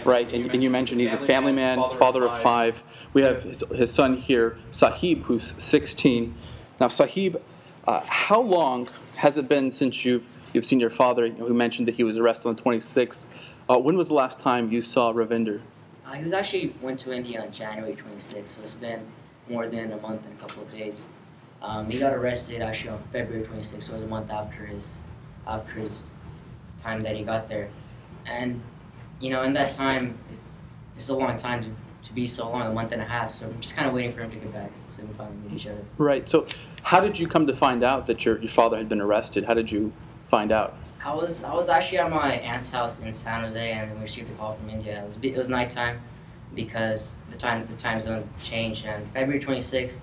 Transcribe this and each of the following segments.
right? And you mentioned he's a family man, father of five. We have his son here, Sahib, who's 16. Now, Sahib, how long has it been since you've seen your father? Who mentioned that he was arrested on the 26th. When was the last time you saw Ravinder? He was actually went to India on January 26th, so it's been more than a month and a couple of days. He got arrested actually on February 26th, so it was a month after his time that he got there. And in that time, it's a long time to be so long, a month and a half. So I'm just kind of waiting for him to get back so we can finally meet each other. Right. So how did you come to find out that your father had been arrested? How did you find out? I was actually at my aunt's house in San Jose, and we received a call from India. It was nighttime because the time zone changed. And February 26th,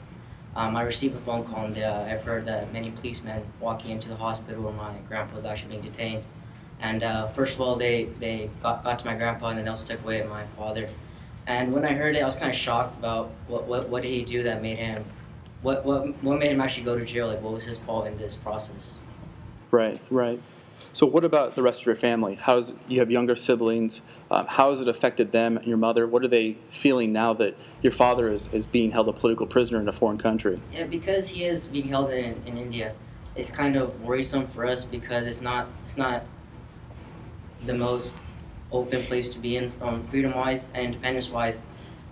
I received a phone call, and I've heard that many policemen walking into the hospital where my grandpa was actually being detained. And first of all, they got to my grandpa, and then they also took away my father. And when I heard it, I was kind of shocked about what did he do that made him, what made him actually go to jail? Like, what was his fault in this process? Right, right. So what about the rest of your family? You have younger siblings. How has it affected them and your mother? What are they feeling now that your father is being held a political prisoner in a foreign country? Yeah, because he is being held in India, it's kind of worrisome for us because it's not the most open place to be in, freedom-wise and independence-wise.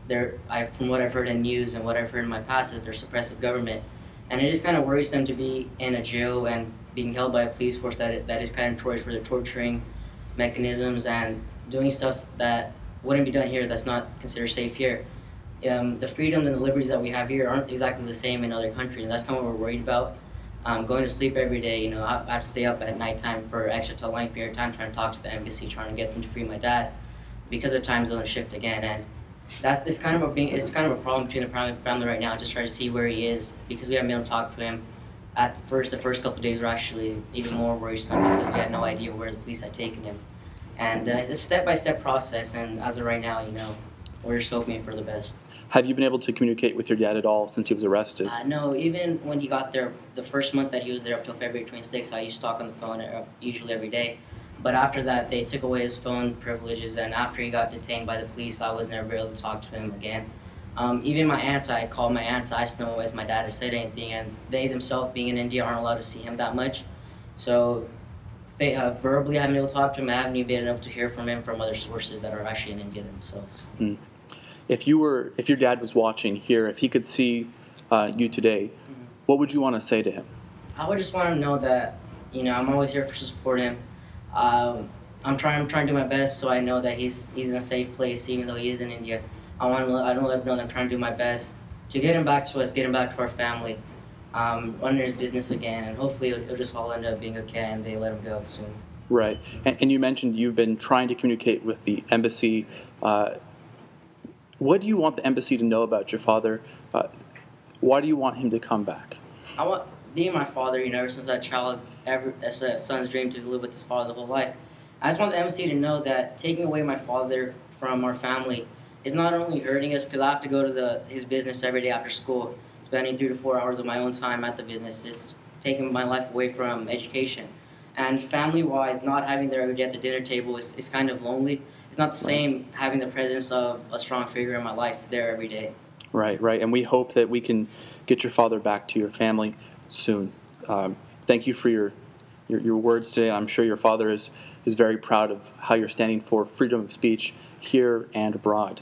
From what I've heard in news and what I've heard in my past, that they're suppressive government, and it is kind of worrisome to be in a jail and being held by a police force that is kind of notorious for their torturing mechanisms and doing stuff that wouldn't be done here. That's not considered safe here. The freedom and the liberties that we have here aren't exactly the same in other countries, and that's kind of what we're worried about. Going to sleep every day, I have to stay up at nighttime for extra length period of time trying to talk to the embassy, trying to get them to free my dad because of time zone shift again. And it's kind of a problem between the family right now. Just try to see where he is because we haven't been able to talk to him. The first couple of days were actually even more worrisome because we had no idea where the police had taken him. And it's a step-by-step process, and as of right now, we're just hoping for the best. Have you been able to communicate with your dad at all since he was arrested? No, even when he got there, the first month that he was there up till February 26th, I used to talk on the phone usually every day. But after that, they took away his phone privileges, and after he got detained by the police, I was never able to talk to him again. Even my aunts, I called my aunts, I asked them if my dad has said anything, and they themselves, being in India, aren't allowed to see him that much. So verbally, I haven't been able to talk to him. I haven't even been able to hear from him from other sources that are actually in India themselves. Mm. If your dad was watching here, if he could see you today, what would you want to say to him? I would just want him to know that I'm always here to support him. I'm trying to do my best, so I know that he's in a safe place, even though he is in India. I don't let him know that I'm trying to do my best to get him back to us, get him back to our family, run his business again, and hopefully it'll just all end up being okay and they let him go soon. Right, and you mentioned you've been trying to communicate with the embassy. What do you want the embassy to know about your father? Why do you want him to come back? Being my father, ever since that child, that's a son's dream to live with his father the whole life. I just want the embassy to know that taking away my father from our family is not only hurting us because I have to go to his business every day after school, spending 3 to 4 hours of my own time at the business. It's taking my life away from education. And family-wise, not having them every day at the dinner table is kind of lonely. It's not the same having the presence of a strong figure in my life there every day. Right, right. And we hope that we can get your father back to your family soon. Thank you for your words today. I'm sure your father is very proud of how you're standing for freedom of speech here and abroad.